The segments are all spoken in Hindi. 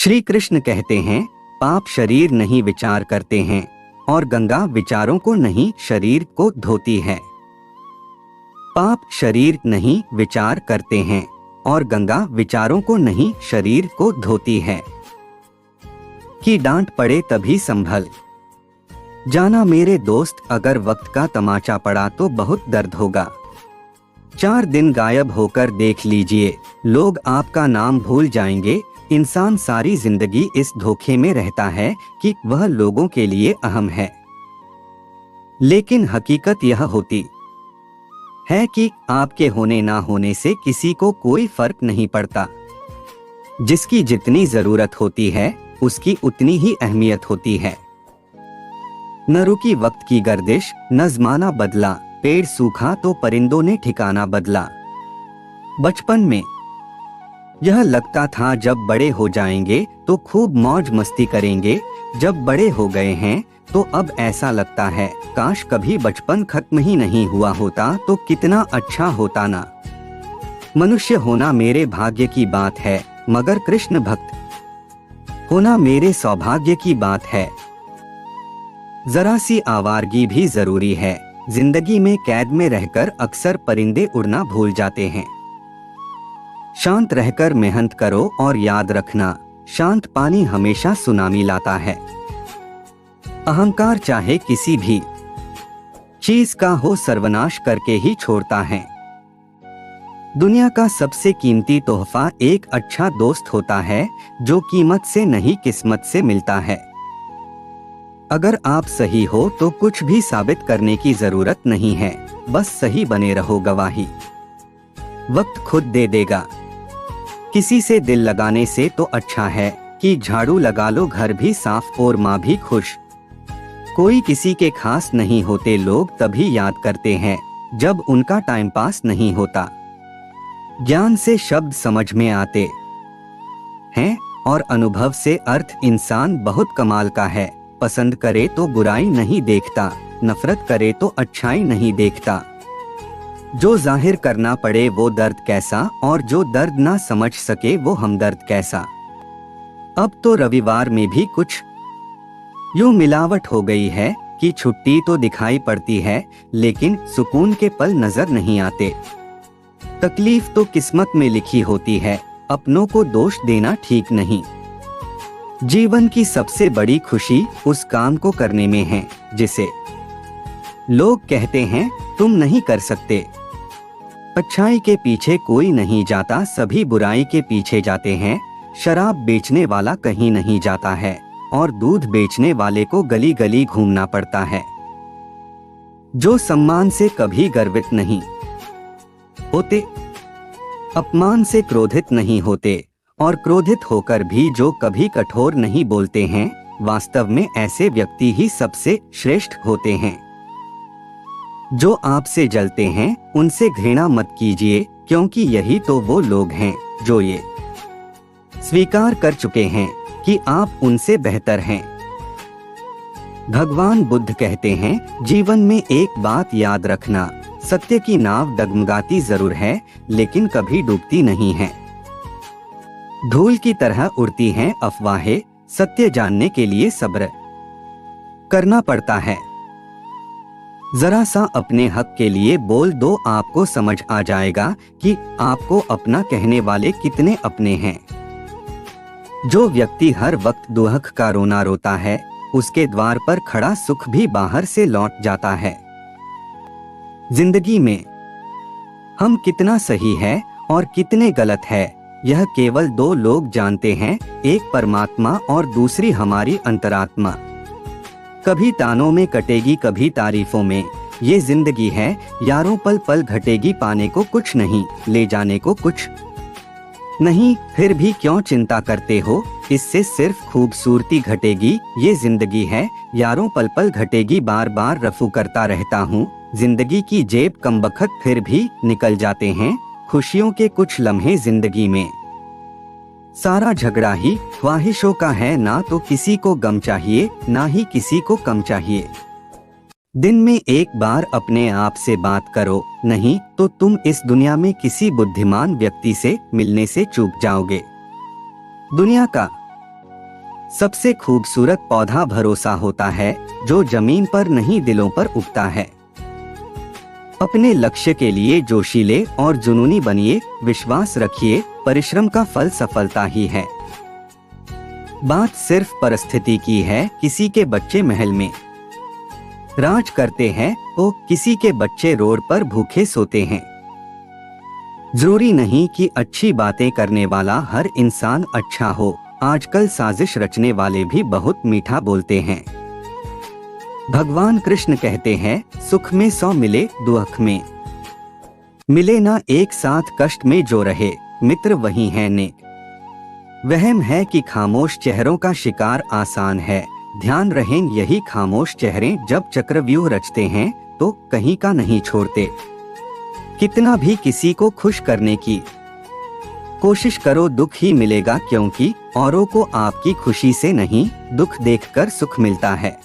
श्री कृष्ण कहते हैं, पाप शरीर नहीं विचार करते हैं और गंगा विचारों को नहीं शरीर को धोती है। पाप शरीर नहीं विचार करते हैं और गंगा विचारों को नहीं शरीर को धोती है। कि डांट पड़े तभी संभल जाना मेरे दोस्त, अगर वक्त का तमाचा पड़ा तो बहुत दर्द होगा। 4 दिन गायब होकर देख लीजिए, लोग आपका नाम भूल जाएंगे। इंसान सारी जिंदगी इस धोखे में रहता है कि वह लोगों के लिए अहम है, लेकिन हकीकत यह होती है कि आपके होने ना होने से किसी को कोई फर्क नहीं पड़ता। जिसकी जितनी जरूरत होती है उसकी उतनी ही अहमियत होती है। न रुकी वक्त की गर्दिश, न ज़माना बदला, पेड़ सूखा तो परिंदों ने ठिकाना बदला। बचपन में यह लगता था जब बड़े हो जाएंगे तो खूब मौज मस्ती करेंगे, जब बड़े हो गए हैं तो अब ऐसा लगता है काश कभी बचपन खत्म ही नहीं हुआ होता तो कितना अच्छा होता ना। मनुष्य होना मेरे भाग्य की बात है, मगर कृष्ण भक्त होना मेरे सौभाग्य की बात है। जरा सी आवारगी भी जरूरी है, जिंदगी में कैद में रहकर अक्सर परिंदे उड़ना भूल जाते हैं। शांत रहकर मेहनत करो और याद रखना, शांत पानी हमेशा सुनामी लाता है। अहंकार चाहे किसी भी चीज का हो सर्वनाश करके ही छोड़ता है। दुनिया का सबसे कीमती तोहफा एक अच्छा दोस्त होता है, जो कीमत से नहीं किस्मत से मिलता है। अगर आप सही हो तो कुछ भी साबित करने की जरूरत नहीं है, बस सही बने रहो, गवाही वक्त खुद दे देगा। किसी से दिल लगाने से तो अच्छा है कि झाड़ू लगा लो, घर भी साफ और माँ भी खुश। कोई किसी के खास नहीं होते, लोग तभी याद करते हैं जब उनका टाइम पास नहीं होता। ज्ञान से शब्द समझ में आते हैं और अनुभव से अर्थ। इंसान बहुत कमाल का है, पसंद करे तो बुराई नहीं देखता, नफरत करे तो अच्छाई नहीं देखता। जो जाहिर करना पड़े वो दर्द कैसा, और जो दर्द ना समझ सके वो हमदर्द कैसा। अब तो रविवार में भी कुछ यूं मिलावट हो गई है कि छुट्टी तो दिखाई पड़ती है लेकिन सुकून के पल नजर नहीं आते। तकलीफ तो किस्मत में लिखी होती है, अपनों को दोष देना ठीक नहीं। जीवन की सबसे बड़ी खुशी उस काम को करने में है जिसे लोग कहते हैं तुम नहीं कर सकते। अच्छाई के पीछे कोई नहीं जाता, सभी बुराई के पीछे जाते हैं। शराब बेचने वाला कहीं नहीं जाता है और दूध बेचने वाले को गली गली घूमना पड़ता है। जो सम्मान से कभी गर्वित नहीं होते, अपमान से क्रोधित नहीं होते और क्रोधित होकर भी जो कभी कठोर नहीं बोलते हैं, वास्तव में ऐसे व्यक्ति ही सबसे श्रेष्ठ होते हैं। जो आपसे जलते हैं उनसे घृणा मत कीजिए, क्योंकि यही तो वो लोग हैं जो ये स्वीकार कर चुके हैं कि आप उनसे बेहतर हैं। भगवान बुद्ध कहते हैं, जीवन में एक बात याद रखना, सत्य की नाव डगमगाती जरूर है लेकिन कभी डूबती नहीं है। धूल की तरह उड़ती हैं अफवाहें, सत्य जानने के लिए सब्र करना पड़ता है। जरा सा अपने हक के लिए बोल दो, आपको समझ आ जाएगा कि आपको अपना कहने वाले कितने अपने हैं। जो व्यक्ति हर वक्त दुहक का रोना रोता है, उसके द्वार पर खड़ा सुख भी बाहर से लौट जाता है। जिंदगी में हम कितना सही है और कितने गलत है, यह केवल 2 लोग जानते हैं, एक परमात्मा और दूसरी हमारी अंतरात्मा। कभी तानों में कटेगी कभी तारीफों में, ये जिंदगी है यारों, पल पल घटेगी, पाने को कुछ नहीं, ले जाने को कुछ नहीं, फिर भी क्यों चिंता करते हो, इससे सिर्फ खूबसूरती घटेगी। ये जिंदगी है यारों, पल पल घटेगी, बार बार रफू करता रहता हूँ। जिंदगी की जेब कमबख्त फिर भी निकल जाते हैं, खुशियों के कुछ लम्हे जिंदगी में। सारा झगड़ा ही ख्वाहिशों का है, ना तो किसी को गम चाहिए ना ही किसी को कम चाहिए। दिन में एक बार अपने आप से बात करो, नहीं तो तुम इस दुनिया में किसी बुद्धिमान व्यक्ति से मिलने से चूक जाओगे। दुनिया का सबसे खूबसूरत पौधा भरोसा होता है, जो जमीन पर नहीं दिलों पर उगता है। अपने लक्ष्य के लिए जोशीले और जुनूनी बनिए, विश्वास रखिए, परिश्रम का फल सफलता ही है। बात सिर्फ परिस्थिति की है, किसी के बच्चे महल में राज करते हैं तो किसी के बच्चे रोड पर भूखे सोते हैं। जरूरी नहीं कि अच्छी बातें करने वाला हर इंसान अच्छा हो, आजकल साजिश रचने वाले भी बहुत मीठा बोलते हैं। भगवान कृष्ण कहते हैं, सुख में 100 मिले, दुख में मिले ना एक साथ, कष्ट में जो रहे मित्र वही है नेक। वहम है कि खामोश चेहरों का शिकार आसान है, ध्यान रहें यही खामोश चेहरे जब चक्रव्यूह रचते हैं तो कहीं का नहीं छोड़ते। कितना भी किसी को खुश करने की कोशिश करो, दुख ही मिलेगा, क्योंकि औरों को आपकी खुशी से नहीं, दुख देखकर सुख मिलता है।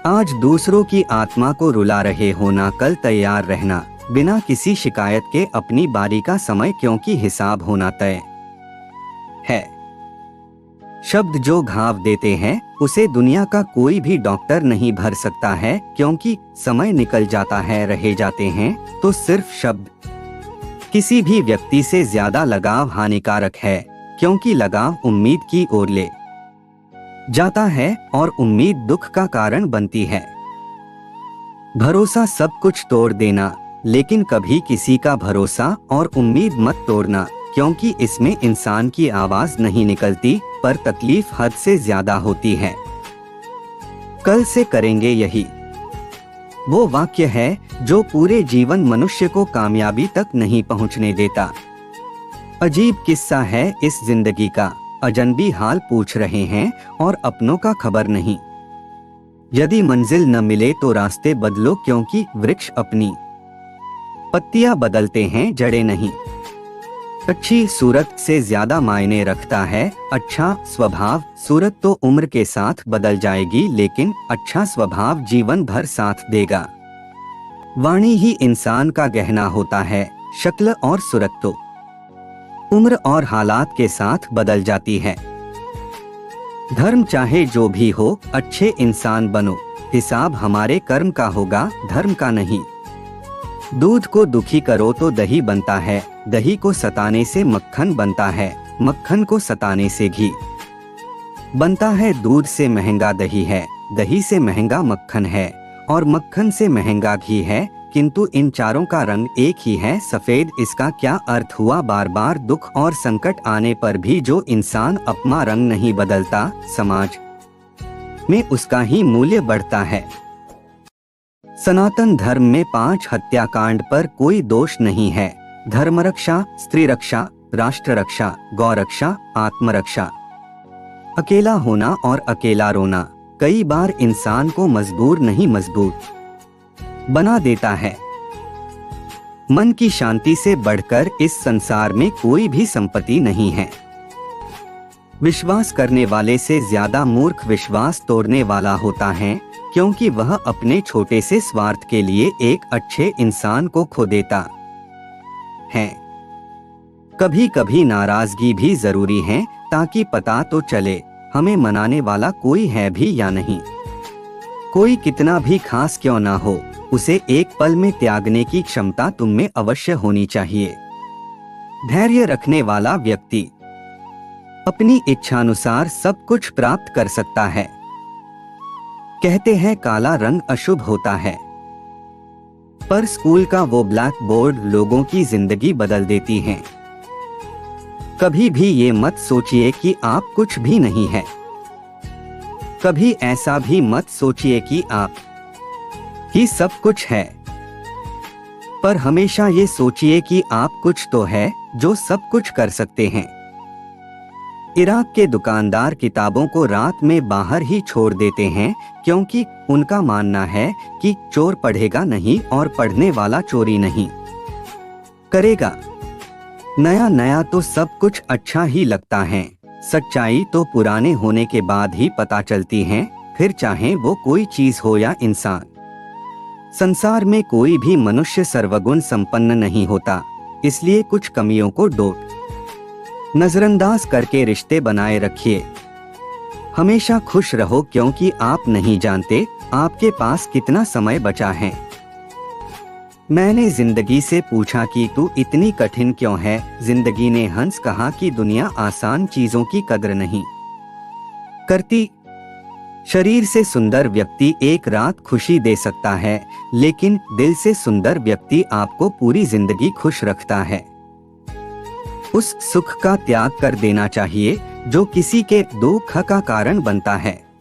आज दूसरों की आत्मा को रुला रहे होना, कल तैयार रहना बिना किसी शिकायत के अपनी बारी का समय, क्योंकि हिसाब होना तय है। शब्द जो घाव देते हैं उसे दुनिया का कोई भी डॉक्टर नहीं भर सकता है, क्योंकि समय निकल जाता है, रहे जाते हैं तो सिर्फ शब्द। किसी भी व्यक्ति से ज्यादा लगाव हानिकारक है, क्योंकि लगाव उम्मीद की ओर ले जाता है और उम्मीद दुख का कारण बनती है। भरोसा सब कुछ तोड़ देना, लेकिन कभी किसी का भरोसा और उम्मीद मत तोड़ना, क्योंकि इसमें इंसान की आवाज नहीं निकलती, पर तकलीफ हद से ज्यादा होती है। कल से करेंगे यही वो वाक्य है जो पूरे जीवन मनुष्य को कामयाबी तक नहीं पहुंचने देता। अजीब किस्सा है इस जिंदगी का, अजनबी हाल पूछ रहे हैं और अपनों का खबर नहीं। यदि मंजिल न मिले तो रास्ते बदलो, क्योंकि वृक्ष अपनी पत्तियां बदलते हैं, जड़ें नहीं। अच्छी सूरत से ज्यादा मायने रखता है अच्छा स्वभाव। सूरत तो उम्र के साथ बदल जाएगी, लेकिन अच्छा स्वभाव जीवन भर साथ देगा। वाणी ही इंसान का गहना होता है, शक्ल और सूरत तो उम्र और हालात के साथ बदल जाती है। धर्म चाहे जो भी हो, अच्छे इंसान बनो, हिसाब हमारे कर्म का होगा, धर्म का नहीं। दूध को दुखी करो तो दही बनता है, दही को सताने से मक्खन बनता है, मक्खन को सताने से घी बनता है। दूध से महंगा दही है, दही से महंगा मक्खन है, और मक्खन से महंगा घी है, किंतु इन चारों का रंग एक ही है, सफेद। इसका क्या अर्थ हुआ? बार बार दुख और संकट आने पर भी जो इंसान अपना रंग नहीं बदलता, समाज में उसका ही मूल्य बढ़ता है। सनातन धर्म में 5 हत्याकांड पर कोई दोष नहीं है। धर्मरक्षा, स्त्री रक्षा, राष्ट्र रक्षा, गौ रक्षा, आत्मरक्षा। अकेला होना और अकेला रोना कई बार इंसान को मजबूर नहीं मजबूत बना देता है। मन की शांति से बढ़कर इस संसार में कोई भी संपत्ति नहीं है। विश्वास करने वाले से ज्यादा मूर्ख विश्वास तोड़ने वाला होता है, क्योंकि वह अपने छोटे से स्वार्थ के लिए एक अच्छे इंसान को खो देता है। कभी कभी नाराजगी भी जरूरी है, ताकि पता तो चले हमें मनाने वाला कोई है भी या नहीं। कोई कितना भी खास क्यों ना हो, उसे एक पल में त्यागने की क्षमता तुम में अवश्य होनी चाहिए। धैर्य रखने वाला व्यक्ति अपनी इच्छानुसार सब कुछ प्राप्त कर सकता है। कहते हैं काला रंग अशुभ होता है, पर स्कूल का वो ब्लैक बोर्ड लोगों की जिंदगी बदल देती है। कभी भी ये मत सोचिए कि आप कुछ भी नहीं है। कभी ऐसा भी मत सोचिए कि आप ही सब कुछ है, पर हमेशा ये सोचिए कि आप कुछ तो है जो सब कुछ कर सकते हैं। इराक के दुकानदार किताबों को रात में बाहर ही छोड़ देते हैं, क्योंकि उनका मानना है कि चोर पढ़ेगा नहीं और पढ़ने वाला चोरी नहीं करेगा। नया नया तो सब कुछ अच्छा ही लगता है, सच्चाई तो पुराने होने के बाद ही पता चलती है, फिर चाहे वो कोई चीज हो या इंसान। संसार में कोई भी मनुष्य सर्वगुण संपन्न नहीं होता, इसलिए कुछ कमियों को नजरअंदाज करके रिश्ते बनाए रखिए। हमेशा खुश रहो क्योंकि आप नहीं जानते आपके पास कितना समय बचा है। मैंने जिंदगी से पूछा कि तू इतनी कठिन क्यों है। जिंदगी ने हंस कहा कि दुनिया आसान चीजों की कद्र नहीं करती। शरीर से सुंदर व्यक्ति एक रात खुशी दे सकता है, लेकिन दिल से सुंदर व्यक्ति आपको पूरी जिंदगी खुश रखता है। उस सुख का त्याग कर देना चाहिए जो किसी के दुख का कारण बनता है।